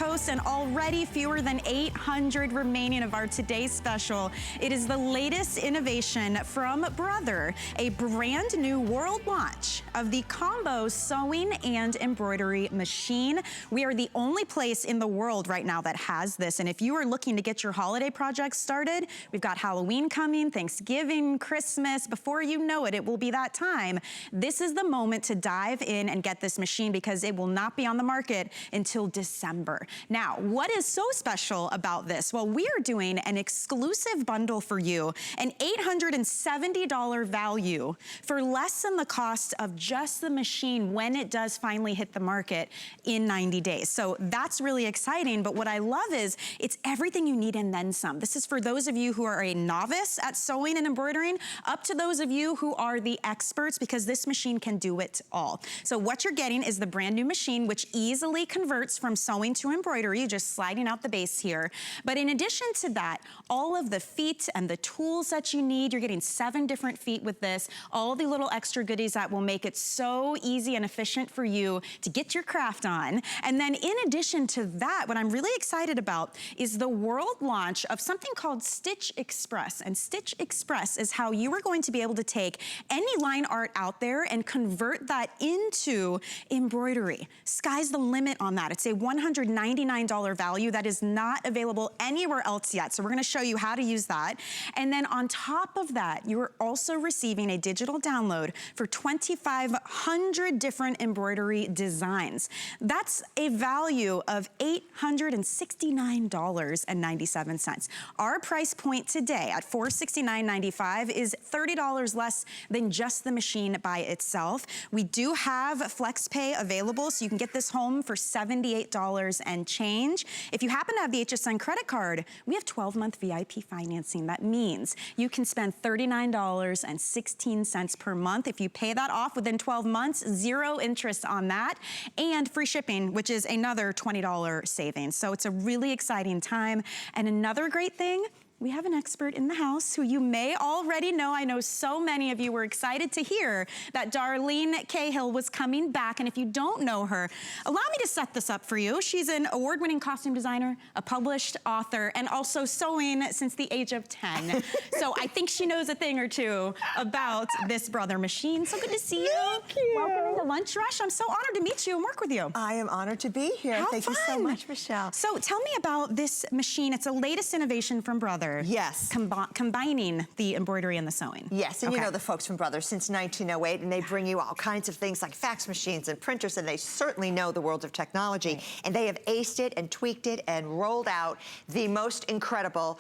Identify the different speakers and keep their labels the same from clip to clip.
Speaker 1: post and already fewer than 800 remaining of our today's special. It is the latest innovation from Brother, a brand new world launch of the combo sewing and embroidery machine. We are the only place in the world right now that has this, and if you are looking to get your holiday projects started, we've got Halloween coming, Thanksgiving, Christmas. Before you know it, it will be that time. This is the moment to dive in and get this machine because it will not be on the market until December. Now, what is so special about this? Well, we are doing an exclusive bundle for you, an $870 value for less than the cost of just the machine when it does finally hit the market in 90 days. So that's really exciting, but what I love is it's everything you need and then some. This is for those of you who are a novice at sewing and embroidering, up to those of you who are the experts, because this machine can do it all. So what you're getting is the brand new machine, which easily converts from sewing to embroidery, just sliding out the base here. But in addition to that, all of the feet and the tools that you need, you're getting 7 different feet with this, all the little extra goodies that will make it so easy and efficient for you to get your craft on. And then in addition to that, what I'm really excited about is the world launch of something called Stitch Express. And Stitch Express is how you are going to be able to take any line art out there and convert that into embroidery. Sky's the limit on that. It's a $199 value that is not available anywhere else yet. So we're gonna show you how to use that. And then on top of that, you are also receiving a digital download for 2,500 different embroidery designs. That's a value of $869.97. Our price point today at $469.95 is $30 less than just the machine by itself. We do have FlexPay available, so you can get this home for $78 and change. If you happen to have the HSN credit card, we have 12-month VIP financing. That means you can spend $39.16 per month. If you pay that off within 12 months, 0 interest on that, and free shipping, which is another $20 savings. So it's a really exciting time. And another great thing, we have an expert in the house who you may already know. I know so many of you were excited to hear that Darlene Cahill was coming back. And if you don't know her, allow me to set this up for you. She's an award-winning costume designer, a published author, and also sewing since the age of 10. So I think she knows a thing or two about this Brother machine. So good to see you.
Speaker 2: Thank you.
Speaker 1: Welcome to Lunch Rush. I'm so honored to meet you and work with you.
Speaker 2: I am honored to be here. Thank you so much, Michelle.
Speaker 1: So tell me about this machine. It's the latest innovation from Brother.
Speaker 2: Yes.
Speaker 1: Combining the embroidery and the sewing.
Speaker 2: Yes, and you know the folks from Brother since 1908, and they bring you all kinds of things like fax machines and printers, and they certainly know the world of technology. Right. And they have aced it and tweaked it and rolled out the most incredible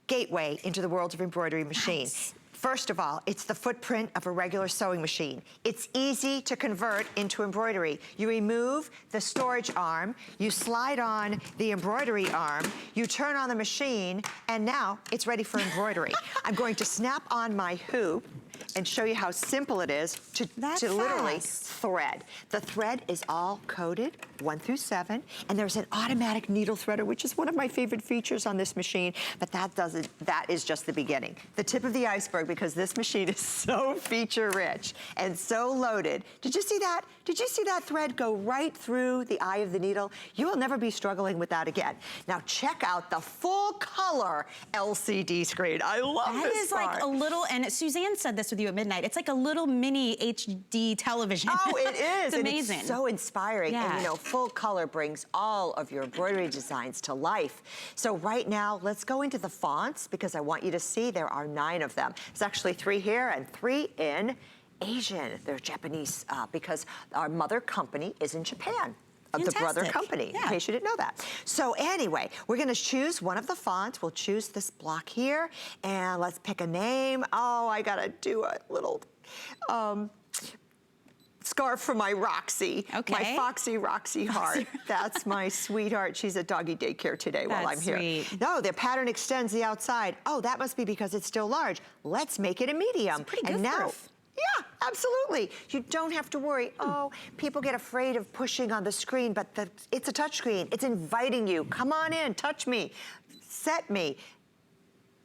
Speaker 2: gateway into the world of embroidery machines. Nice. First of all, it's the footprint of a regular sewing machine. It's easy to convert into embroidery. You remove the storage arm, you slide on the embroidery arm, you turn on the machine, and now it's ready for embroidery. I'm going to snap on my hoop and show you how simple it is to literally thread. The thread is all coded 1 through 7, and there's an automatic needle threader, which is one of my favorite features on this machine, but that is just the beginning. The tip of the iceberg, because this machine is so feature rich and so loaded. Did you see that? Did you see that thread go right through the eye of the needle? You will never be struggling with that again. Now check out the full color LCD screen. I love this part. That is like
Speaker 1: a little, and Suzanne said this with you at midnight, it's like a little mini HD television.
Speaker 2: Oh, it is.
Speaker 1: It's amazing.
Speaker 2: And it's so inspiring.
Speaker 1: Yeah.
Speaker 2: And you know, full color brings all of your embroidery designs to life. So right now, let's go into the fonts because I want you to see there are 9 of them. There's actually 3 here and 3 in Asian. They're Japanese because our mother company is in Japan. Of the Brother company, in case you didn't know that. So anyway, we're gonna choose one of the fonts. We'll choose this block here, and let's pick a name. Oh, I gotta do a little scarf for my Roxy. Okay. My Foxy Roxy heart. That's my sweetheart. She's at doggy daycare today while I'm here. Sweet. No, the pattern extends the outside. Oh, that must be because it's still large. Let's make it a medium.
Speaker 1: It's pretty good proof.
Speaker 2: Yeah, absolutely. You don't have to worry. Oh, people get afraid of pushing on the screen, but it's a touch screen. It's inviting you. Come on in, touch me, set me.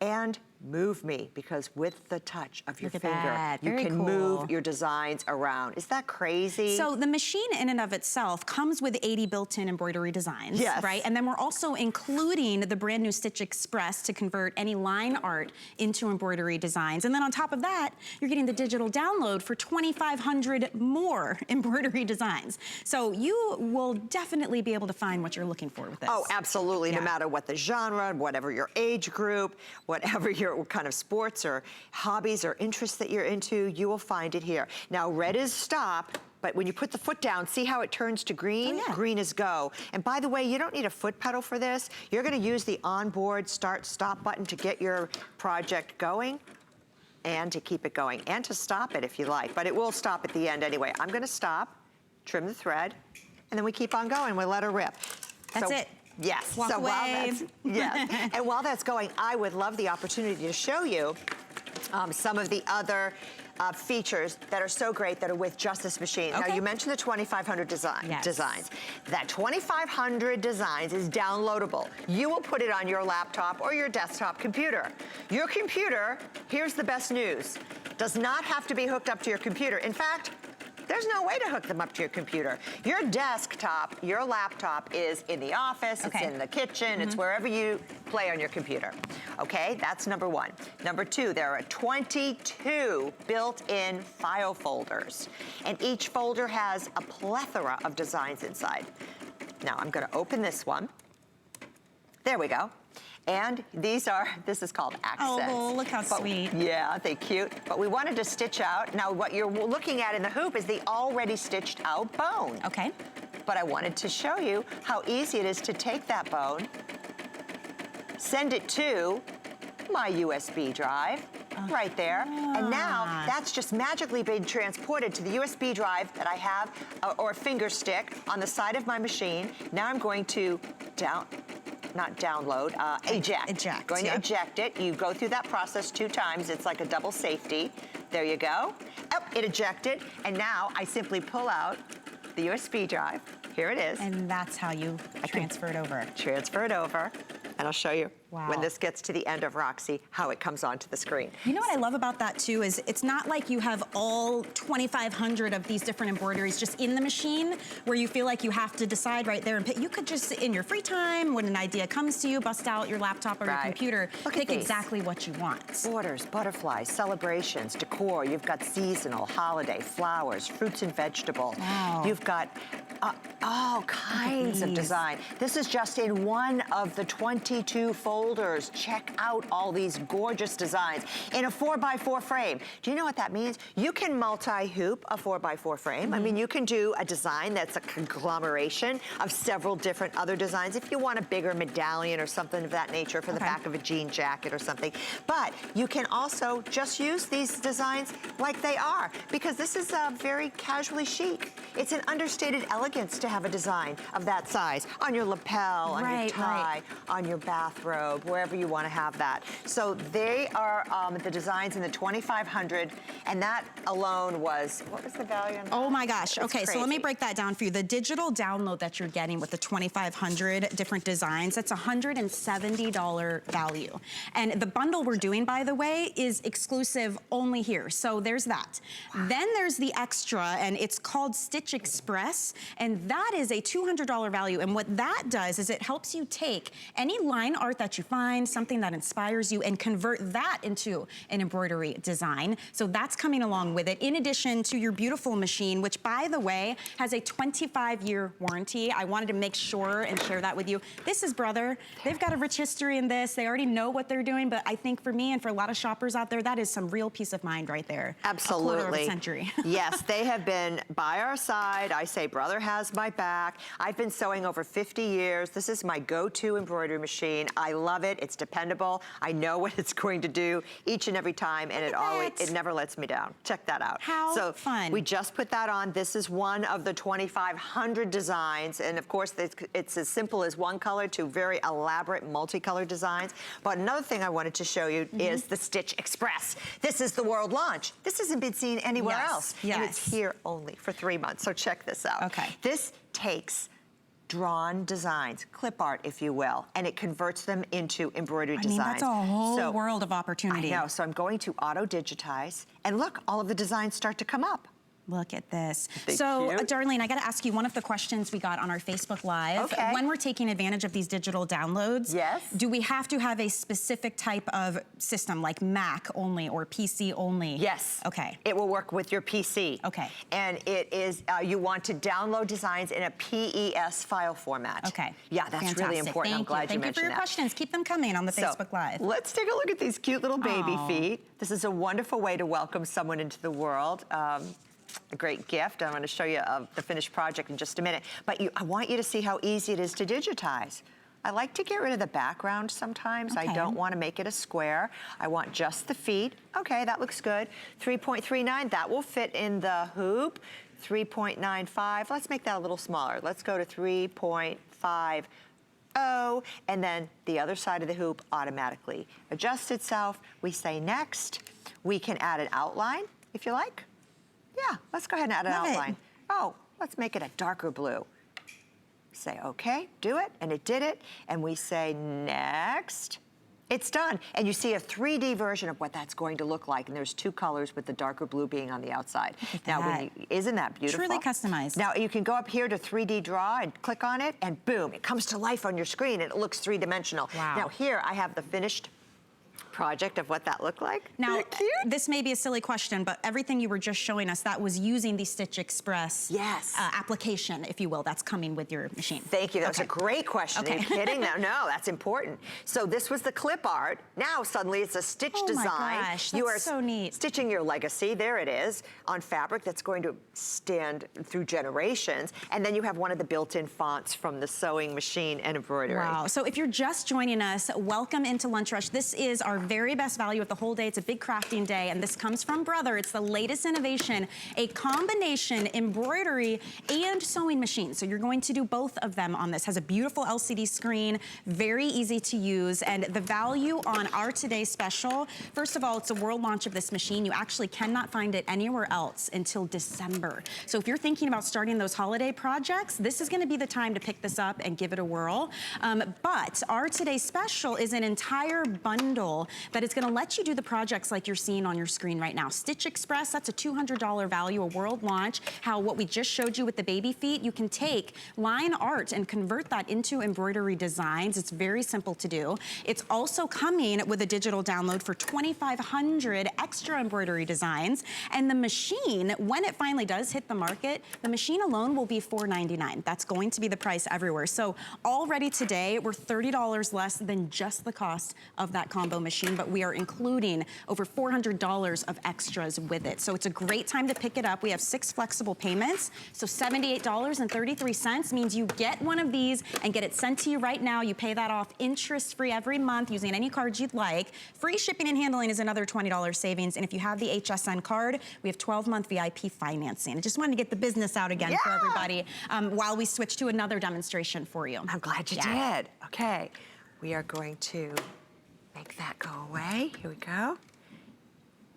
Speaker 2: And move me, because with the touch of your finger, you
Speaker 1: Very
Speaker 2: can
Speaker 1: cool.
Speaker 2: move your designs around. Is that crazy?
Speaker 1: So the machine in and of itself comes with 80 built-in embroidery designs,
Speaker 2: yes.
Speaker 1: right? And then we're also including the brand new Stitch Express to convert any line art into embroidery designs. And then on top of that, you're getting the digital download for 2,500 more embroidery designs. So you will definitely be able to find what you're looking for with this.
Speaker 2: Oh, absolutely.
Speaker 1: Yeah.
Speaker 2: No matter what the genre, whatever your age group, whatever your kind of sports or hobbies or interests that you're into, you will find it here. Now, red is stop, but when you put the foot down, see how it turns to green?
Speaker 1: Oh, yeah.
Speaker 2: Green is go. And by the way, you don't need a foot pedal for this. You're gonna use the onboard start-stop button to get your project going and to keep it going and to stop it if you like, but it will stop at the end anyway. I'm gonna stop, trim the thread, and then we keep on going. We let her rip.
Speaker 1: That's it.
Speaker 2: Yes.
Speaker 1: Walk
Speaker 2: so
Speaker 1: away.
Speaker 2: while that's, yes. And while that's going, I would love the opportunity to show you some of the other features that are so great that are with just this machine.
Speaker 1: Okay.
Speaker 2: Now, you mentioned the 2,500 designs. That 2,500 designs is downloadable. You will put it on your laptop or your desktop computer. Your computer, here's the best news, does not have to be hooked up to your computer. In fact, there's no way to hook them up to your computer. Your desktop, your laptop is in the office, it's in the kitchen, it's wherever you play on your computer. Okay, that's number one. Number two, there are 22 built-in file folders, and each folder has a plethora of designs inside. Now, I'm gonna open this one. There we go. And this is called accents.
Speaker 1: Oh, look how sweet.
Speaker 2: Yeah, aren't they cute? But we wanted to stitch out. Now, what you're looking at in the hoop is the already stitched out bone.
Speaker 1: Okay.
Speaker 2: But I wanted to show you how easy it is to take that bone, send it to my USB drive, right there. And now that's just magically been transported to the USB drive that I have, or finger stick on the side of my machine. Now I'm going to eject.
Speaker 1: Eject,
Speaker 2: Going to eject it. You go through that process 2 times. It's like a double safety. There you go. Oh, it ejected. And now I simply pull out the USB drive. Here it is.
Speaker 1: And that's how you transfer it over.
Speaker 2: Transfer it over. And I'll show you when this gets to the end of Roxy, how it comes onto the screen.
Speaker 1: You know what I love about that too is it's not like you have all 2,500 of these different embroideries just in the machine where you feel like you have to decide right there and pick. You could just, in your free time, when an idea comes to you, bust out your laptop or your computer, pick exactly what you want.
Speaker 2: Borders, butterflies, celebrations, decor. You've got seasonal, holiday, flowers, fruits and vegetables.
Speaker 1: Wow.
Speaker 2: You've got all kinds of design. This is just in one of the 22 folders. Check out all these gorgeous designs in a 4x4 frame. Do you know what that means? You can multi-hoop a 4x4 frame. I mean, you can do a design that's a conglomeration of several different other designs if you want a bigger medallion or something of that nature for the back of a jean jacket or something. But you can also just use these designs like they are, because this is very casually chic. It's an understated elegance to have a design of that size on your lapel, on your tie, on your bathrobe, wherever you want to have that. So they are the designs in the 2,500, and that alone was, what was the value on that?
Speaker 1: Oh my gosh. Okay, so let me break that down for you. The digital download that you're getting with the 2,500 different designs, that's $170 value. And the bundle we're doing, by the way, is exclusive only here. So there's that. Then there's the extra, and it's called Stitch Express, and that is a $200 value. And what that does is it helps you take any line art that you find, something that inspires you, and convert that into an embroidery design. So that's coming along with it, in addition to your beautiful machine, which, by the way, has a 25-year warranty. I wanted to make sure and share that with you. This is Brother. They've got a rich history in this. They already know what they're doing, but I think for me and for a lot of shoppers out there, that is some real peace of mind right there.
Speaker 2: Absolutely.
Speaker 1: A quarter of a century.
Speaker 2: Yes, they have been by our side. I say Brother has my back. I've been sewing over 50 years. This is my go-to embroidery machine. I love it. It's dependable. I know what it's going to do each and every time, and it never lets me down. Check that out.
Speaker 1: How fun.
Speaker 2: We just put that on. This is one of the 2,500 designs, and of course, it's as simple as one color to very elaborate multicolored designs. But another thing I wanted to show you is the Stitch Express. This is the world launch. This hasn't been seen anywhere else.
Speaker 1: Yes.
Speaker 2: And it's here only for 3 months, so check this out.
Speaker 1: Okay.
Speaker 2: This takes drawn designs, clip art, if you will, and it converts them into embroidery designs.
Speaker 1: I mean, that's a whole world of opportunity.
Speaker 2: I know, so I'm going to auto-digitize, and look, all of the designs start to come up.
Speaker 1: Look at this.
Speaker 2: Cute?
Speaker 1: Darlene, I got to ask you one of the questions we got on our Facebook Live.
Speaker 2: Okay.
Speaker 1: When we're taking advantage of these digital downloads,
Speaker 2: yes,
Speaker 1: do we have to have a specific type of system, like Mac only or PC only?
Speaker 2: Yes.
Speaker 1: Okay.
Speaker 2: It will work with your PC.
Speaker 1: Okay.
Speaker 2: And it is, you want to download designs in a PES file format.
Speaker 1: Okay.
Speaker 2: Yeah, that's
Speaker 1: Fantastic.
Speaker 2: really important. I'm glad you mentioned that.
Speaker 1: Thank you for your questions. Keep them coming on the Facebook Live.
Speaker 2: Let's take a look at these cute little baby feet. This is a wonderful way to welcome someone into the world. A great gift. I'm going to show you the finished project in just a minute. But I want you to see how easy it is to digitize. I like to get rid of the background sometimes.
Speaker 1: Okay.
Speaker 2: I don't want to make it a square. I want just the feet. Okay, that looks good. 3.39, that will fit in the hoop. 3.95, let's make that a little smaller. Let's go to 3.50, and then the other side of the hoop automatically adjusts itself. We say next. We can add an outline if you like. Yeah, let's go ahead and add an outline. Oh, let's make it a darker blue. Say, okay, do it, and it did it. And we say, next. It's done. And you see a 3D version of what that's going to look like. And there's two colors with the darker blue being on the outside. Now, isn't that beautiful?
Speaker 1: Truly customized.
Speaker 2: Now, you can go up here to 3D Draw and click on it, and boom, it comes to life on your screen, and it looks three-dimensional.
Speaker 1: Wow.
Speaker 2: Now, here I have the finished project of what that looked like.
Speaker 1: Now, this may be a silly question, but everything you were just showing us, that was using the Stitch Express application, if you will, that's coming with your machine.
Speaker 2: Thank you. That was a great question.
Speaker 1: Okay.
Speaker 2: Are you kidding? No, that's important. So this was the clip art. Now suddenly it's a stitch design.
Speaker 1: My gosh, that's
Speaker 2: you are
Speaker 1: so neat.
Speaker 2: Stitching your legacy, there it is, on fabric that's going to stand through generations. And then you have one of the built-in fonts from the sewing machine and embroidery.
Speaker 1: Wow. So if you're just joining us, welcome into Lunch Rush. This is our very best value of the whole day. It's a big crafting day, and this comes from Brother. It's the latest innovation, a combination embroidery and sewing machine. So you're going to do both of them on this. Has a beautiful LCD screen, very easy to use, and the value on our today's special, first of all, it's a world launch of this machine. You actually cannot find it anywhere else until December. So if you're thinking about starting those holiday projects, this is gonna be the time to pick this up and give it a whirl. But our today's special is an entire bundle that is gonna let you do the projects like you're seeing on your screen right now. Stitch Express, that's a $200 value, a world launch. How what we just showed you with the baby feet, you can take line art and convert that into embroidery designs. It's very simple to do. It's also coming with a digital download for 2,500 extra embroidery designs. And the machine, when it finally does hit the market, the machine alone will be $499. That's going to be the price everywhere. So already today, we're $30 less than just the cost of that combo machine, but we are including over $400 of extras with it. So it's a great time to pick it up. We have 6 flexible payments. So $78.33 means you get one of these and get it sent to you right now. You pay that off interest-free every month using any cards you'd like. Free shipping and handling is another $20 savings. And if you have the HSN card, we have 12-month VIP financing. I just wanted to get the business out again for everybody while we switch to another demonstration for you.
Speaker 2: I'm glad you did. Okay, we are going to make that go away. Here we go.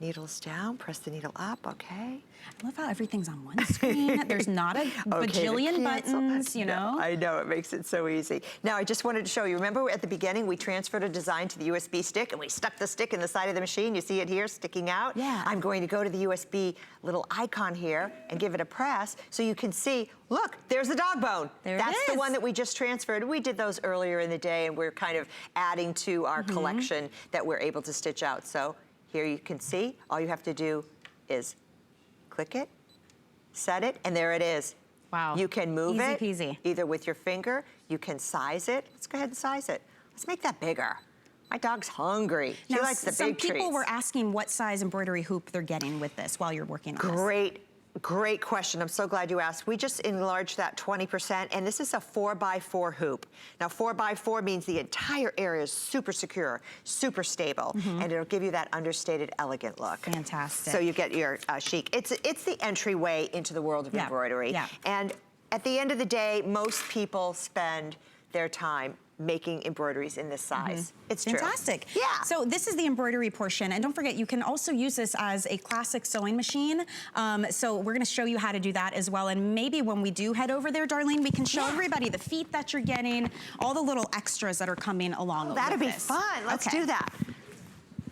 Speaker 2: Needles down, press the needle up, okay.
Speaker 1: I love how everything's on one screen. There's not a bajillion buttons, you know?
Speaker 2: I know, it makes it so easy. Now, I just wanted to show you, remember at the beginning, we transferred a design to the USB stick and we stuck the stick in the side of the machine. You see it here sticking out?
Speaker 1: Yeah.
Speaker 2: I'm going to go to the USB little icon here and give it a press so you can see, look, there's the dog bone. That's the one that we just transferred. We did those earlier in the day and we're kind of adding to our collection that we're able to stitch out. So here you can see, all you have to do is click it, set it, and there it is.
Speaker 1: Wow.
Speaker 2: You can move it
Speaker 1: Easy peasy.
Speaker 2: either with your finger, you can size it. Let's go ahead and size it. Let's make that bigger. My dog's hungry. She likes the big treats.
Speaker 1: Some people were asking what size embroidery hoop they're getting with this while you're working on this.
Speaker 2: Great question. I'm so glad you asked. We just enlarged that 20%, and this is a 4x4 hoop. Now, 4x4 means the entire area is super secure, super stable, and it'll give you that understated, elegant look.
Speaker 1: Fantastic.
Speaker 2: So you get your chic. It's the entryway into the world of embroidery. And at the end of the day, most people spend their time making embroideries in this size. It's true.
Speaker 1: Fantastic.
Speaker 2: Yeah.
Speaker 1: So this is the embroidery portion, and don't forget, you can also use this as a classic sewing machine. So we're gonna show you how to do that as well, and maybe when we do head over there, Darlene, we can show everybody the feet that you're getting, all the little extras that are coming along with this.
Speaker 2: That'd be fun. Let's do that.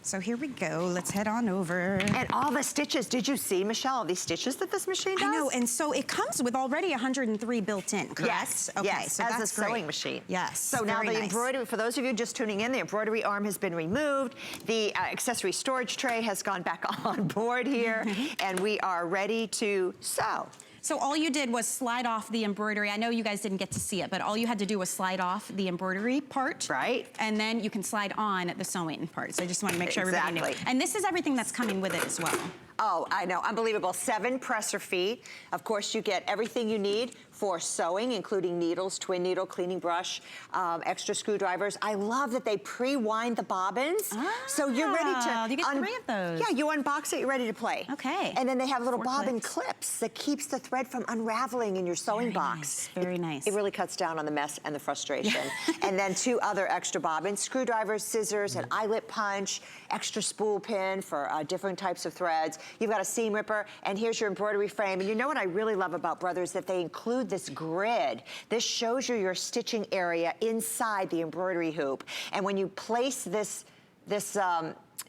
Speaker 1: So here we go. Let's head on over.
Speaker 2: And all the stitches. Did you see, Michelle, all these stitches that this machine does?
Speaker 1: I know, and so it comes with already 103 built in, correct?
Speaker 2: Yes,
Speaker 1: okay,
Speaker 2: yes,
Speaker 1: so
Speaker 2: as
Speaker 1: that's
Speaker 2: a sewing
Speaker 1: great.
Speaker 2: machine.
Speaker 1: Yes,
Speaker 2: so now the embroidery, for those of you just tuning in, the embroidery arm has been removed. The accessory storage tray has gone back on board here, and we are ready to sew.
Speaker 1: So all you did was slide off the embroidery. I know you guys didn't get to see it, but all you had to do was slide off the embroidery part.
Speaker 2: Right.
Speaker 1: And then you can slide on the sewing part. So I just want to make sure everybody knew. And this is everything that's coming with it as well.
Speaker 2: Oh, I know, unbelievable. 7 presser feet. Of course, you get everything you need for sewing, including needles, twin needle, cleaning brush, extra screwdrivers. I love that they pre-wind the bobbins. So you're ready to...
Speaker 1: You get 3 of those.
Speaker 2: Yeah, you unbox it, you're ready to play.
Speaker 1: Okay.
Speaker 2: And then they have little bobbin clips that keeps the thread from unraveling in your sewing box.
Speaker 1: Very nice.
Speaker 2: It really cuts down on the mess and the frustration. And then 2 other extra bobbins, screwdrivers, scissors, an eyelet punch, extra spool pin for different types of threads. You've got a seam ripper, and here's your embroidery frame. And you know what I really love about Brother is that they include this grid. This shows you your stitching area inside the embroidery hoop. And when you place this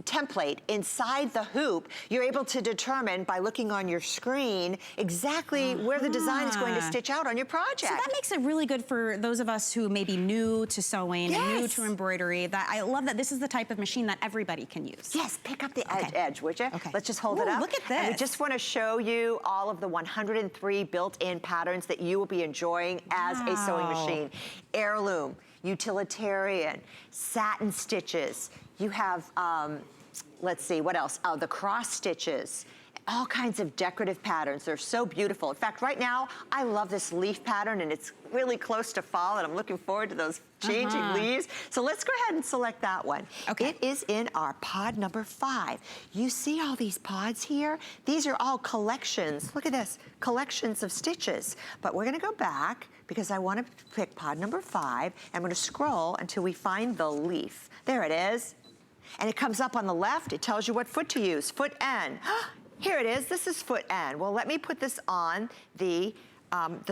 Speaker 2: template inside the hoop, you're able to determine by looking on your screen exactly where the design is going to stitch out on your project.
Speaker 1: So that makes it really good for those of us who may be new to sewing and new to embroidery. That I love that this is the type of machine that everybody can use.
Speaker 2: Yes, pick up the edge, would you?
Speaker 1: Okay.
Speaker 2: Let's just hold it up.
Speaker 1: Look at this.
Speaker 2: And we just want to show you all of the 103 built-in patterns that you will be enjoying as a sewing machine. Heirloom, utilitarian, satin stitches. You have, let's see, what else? Oh, the cross stitches. All kinds of decorative patterns. They're so beautiful. In fact, right now, I love this leaf pattern, and it's really close to fall, and I'm looking forward to those changing leaves. So let's go ahead and select that one. Okay. It is in our pod number 5. You see all these pods here? These are all collections. Look at this, collections of stitches. But we're gonna go back because I wanna pick pod number 5. I'm gonna scroll until we find the leaf. There it is. And it comes up on the left. It tells you what foot to use, foot N. Here it is, this is foot N. Well, let me put this on the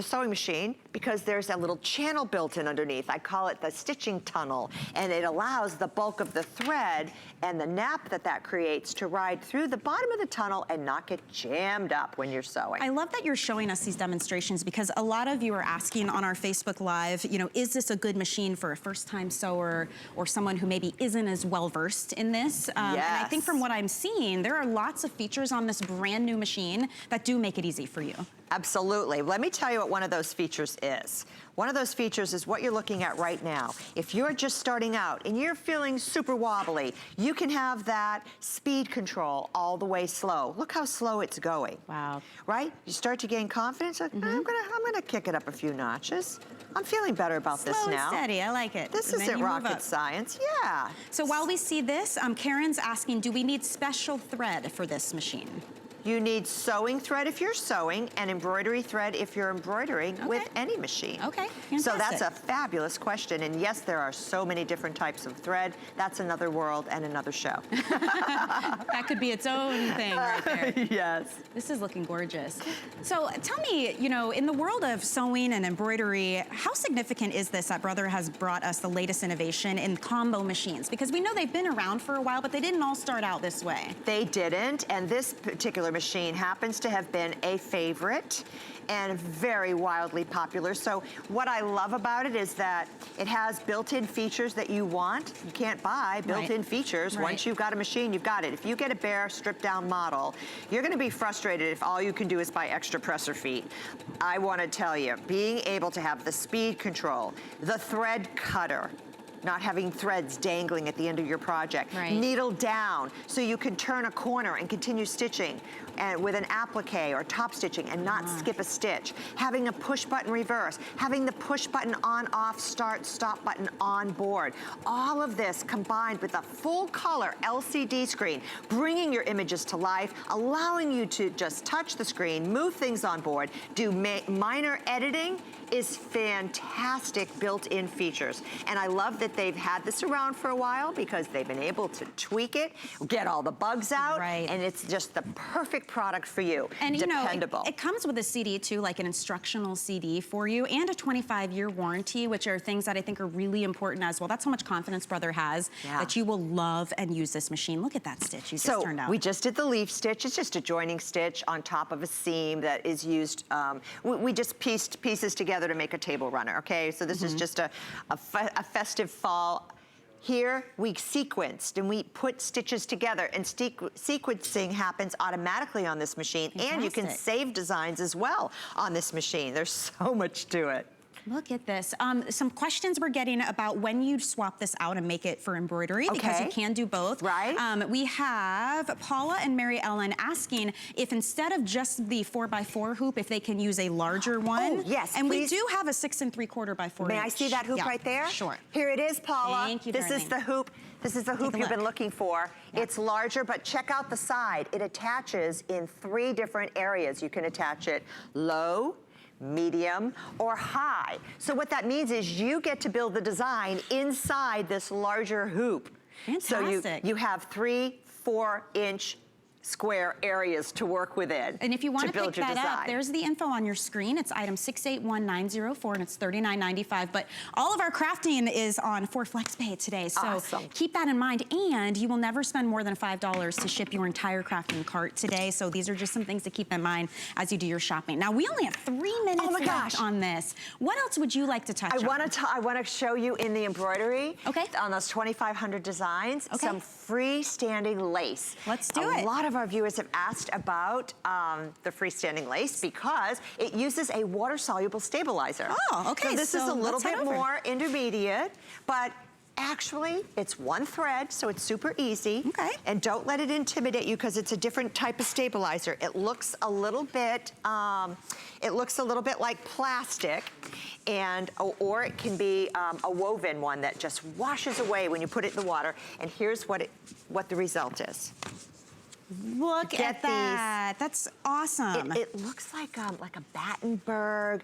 Speaker 2: sewing machine because there's a little channel built in underneath. I call it the stitching tunnel, and it allows the bulk of the thread and the nap that creates to ride through the bottom of the tunnel and not get jammed up when you're sewing.
Speaker 1: I love that you're showing us these demonstrations because a lot of you are asking on our Facebook Live, you know, is this a good machine for a first-time sewer or someone who maybe isn't as well-versed in this? And I think from what I'm seeing, there are lots of features on this brand new machine that do make it easy for you.
Speaker 2: Absolutely. Let me tell you what one of those features is. One of those features is what you're looking at right now. If you're just starting out and you're feeling super wobbly, you can have that speed control all the way slow. Look how slow it's going.
Speaker 1: Wow.
Speaker 2: Right? You start to gain confidence. Like, I'm gonna kick it up a few notches. I'm feeling better about this now.
Speaker 1: Slow and steady, I like it.
Speaker 2: This isn't rocket science, yeah.
Speaker 1: So while we see this, Karen's asking, do we need special thread for this machine?
Speaker 2: You need sewing thread if you're sewing and embroidery thread if you're embroidering with any machine.
Speaker 1: Okay, fantastic.
Speaker 2: So that's a fabulous question. And yes, there are so many different types of thread. That's another world and another show.
Speaker 1: That could be its own thing right there.
Speaker 2: Yes.
Speaker 1: This is looking gorgeous. So tell me, you know, in the world of sewing and embroidery, how significant is this that Brother has brought us the latest innovation in combo machines? Because we know they've been around for a while, but they didn't all start out this way.
Speaker 2: They didn't, and this particular machine happens to have been a favorite and very wildly popular. So what I love about it is that it has built-in features that you want. You can't buy built-in features. Once you've got a machine, you've got it. If you get a bare, stripped-down model, you're gonna be frustrated if all you can do is buy extra presser feet. I wanna tell you, being able to have the speed control, the thread cutter, not having threads dangling at the end of your project. Needle down, so you can turn a corner and continue stitching. and with an applique or top stitching and not skip a stitch, having a push button reverse, having the push button on, off, start, stop button on board. All of this combined with a full color LCD screen, bringing your images to life, allowing you to just touch the screen, move things on board, do minor editing is fantastic built-in features. And I love that they've had this around for a while because they've been able to tweak it, get all the bugs out, and it's just the perfect product for you.
Speaker 1: And
Speaker 2: dependable.
Speaker 1: You know, it comes with a CD too, like an instructional CD for you, and a 25-year warranty, which are things that I think are really important as well. That's how much confidence Brother has that you will love and use this machine. Look at that stitch you just turned out.
Speaker 2: We just did the leaf stitch. It's just a joining stitch on top of a seam that is used. We just pieced pieces together to make a table runner, okay? So this is just a festive fall. Here we sequenced and we put stitches together, and sequencing happens automatically on this machine. And you can save designs as well on this machine. There's so much to it.
Speaker 1: Look at this. Some questions we're getting about when you swap this out and make it for embroidery, because you can do both. We have Paula and Mary Ellen asking if instead of just the 4x4 hoop, if they can use a larger one.
Speaker 2: Oh, yes,
Speaker 1: and
Speaker 2: please.
Speaker 1: we do have a 6 3/4 by 4
Speaker 2: May
Speaker 1: inch.
Speaker 2: I see that hoop right there?
Speaker 1: Sure.
Speaker 2: Here it is, Paula.
Speaker 1: Thank you,
Speaker 2: This
Speaker 1: darling.
Speaker 2: is the hoop. This is the hoop you've been looking for. It's larger, but check out the side. It attaches in 3 different areas. You can attach it low, medium, or high. So what that means is you get to build the design inside this larger hoop.
Speaker 1: Fantastic.
Speaker 2: So you have 3 4-inch square areas to work within.
Speaker 1: And if you want to
Speaker 2: build
Speaker 1: pick
Speaker 2: your
Speaker 1: that
Speaker 2: design.
Speaker 1: up, there's the info on your screen. It's item 681904 and it's $39.95. But all of our crafting is on for FlexPay today. So keep that in mind. And you will never spend more than $5 to ship your entire crafting cart today. So these are just some things to keep in mind as you do your shopping. Now we only have 3 minutes left on this. What else would you like to touch on?
Speaker 2: I want to show you in the embroidery on those 2,500 designs some freestanding lace.
Speaker 1: Let's do it.
Speaker 2: A lot of our viewers have asked about the freestanding lace because it uses a water-soluble stabilizer.
Speaker 1: Oh, okay.
Speaker 2: So this is a little bit more intermediate, but actually, it's 1 thread, so it's super easy. And don't let it intimidate you because it's a different type of stabilizer. It looks a little bit, like plastic, and or it can be a woven one that just washes away when you put it in the water. And here's what the result is.
Speaker 1: Look at that. That's awesome.
Speaker 2: It looks like a Battenberg.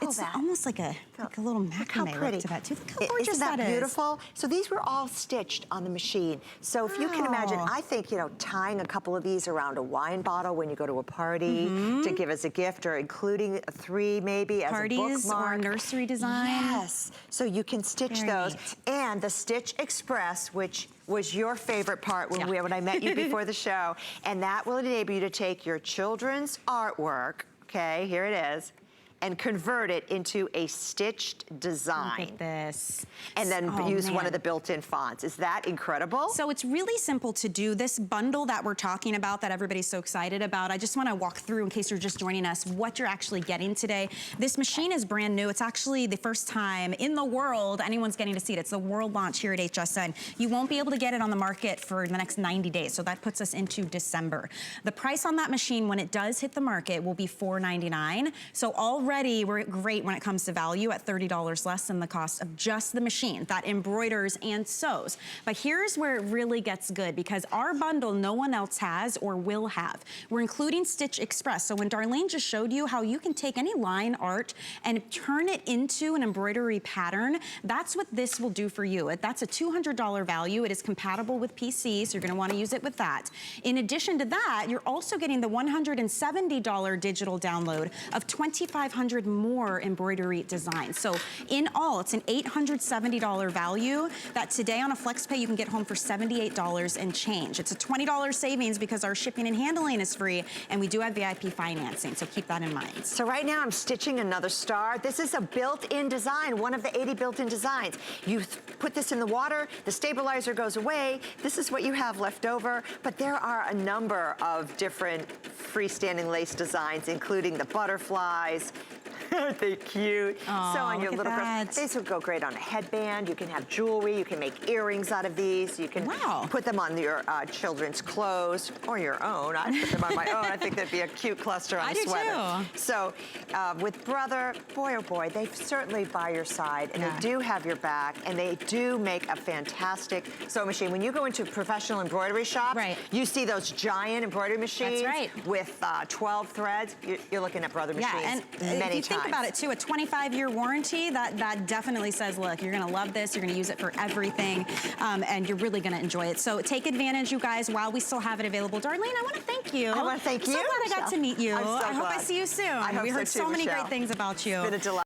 Speaker 1: It's almost like a little macrame look to that too. Look how gorgeous that is.
Speaker 2: Isn't that beautiful? So these were all stitched on the machine. So if you can imagine, I think, tying a couple of these around a wine bottle when you go to a party to give as a gift, or including 3 maybe as a bookmark.
Speaker 1: Parties or nursery design.
Speaker 2: Yes. So you can stitch those. And the Stitch Express, which was your favorite part when I met you before the show, and that will enable you to take your children's artwork, here it is, and convert it into a stitched design.
Speaker 1: Look at this.
Speaker 2: And then use one of the built-in fonts. Is that incredible?
Speaker 1: So it's really simple to do. This bundle that we're talking about that everybody's so excited about, I just want to walk through in case you're just joining us what you're actually getting today. This machine is brand new. It's actually the first time in the world anyone's getting to see it. It's the world launch here at HSN. You won't be able to get it on the market for the next 90 days. So that puts us into December. The price on that machine when it does hit the market will be $499. So already we're great when it comes to value at $30 less than the cost of just the machine that embroiders and sews. But here's where it really gets good, because our bundle no one else has or will have. We're including Stitch Express. So when Darlene just showed you how you can take any line art and turn it into an embroidery pattern, that's what this will do for you. That's a $200 value. It is compatible with PC, so you're gonna wanna use it with that. In addition to that, you're also getting the $170 digital download of 2,500 more embroidery designs. So in all, it's an $870 value that today on a FlexPay you can get home for $78 and change. It's a $20 savings because our shipping and handling is free, and we do have VIP financing, so keep that in mind.
Speaker 2: So right now I'm stitching another star. This is a built-in design, one of the 80 built-in designs. You put this in the water, the stabilizer goes away, this is what you have left over, but there are a number of different freestanding lace designs, including the butterflies, Aren't they cute?
Speaker 1: Oh,
Speaker 2: so on your
Speaker 1: look at
Speaker 2: little
Speaker 1: that.
Speaker 2: these would go great on a headband. You can have jewelry. You can make earrings out of these. You can put them on your children's clothes or your own. I put them on my own. I think that'd be a cute cluster on a sweater.
Speaker 1: I do too.
Speaker 2: So with Brother, boy oh boy, they certainly by your side, and they do have your back, and they do make a fantastic sewing machine. When you go into professional embroidery shops, you see those giant embroidery machines with 12 threads. You're looking at Brother machines
Speaker 1: and
Speaker 2: many
Speaker 1: if you think
Speaker 2: times.
Speaker 1: about it too, a 25-year warranty, that definitely says, look, you're gonna love this, you're gonna use it for everything, and you're really gonna enjoy it. So take advantage, you guys, while we still have it available. Darlene, I wanna thank you.
Speaker 2: I wanna thank you,
Speaker 1: So glad I got to meet you.
Speaker 2: I'm so
Speaker 1: I hope
Speaker 2: glad.
Speaker 1: I see you soon.
Speaker 2: I hope
Speaker 1: we heard
Speaker 2: so too,
Speaker 1: so many
Speaker 2: Michelle.
Speaker 1: great things about you.
Speaker 2: It's been a delight.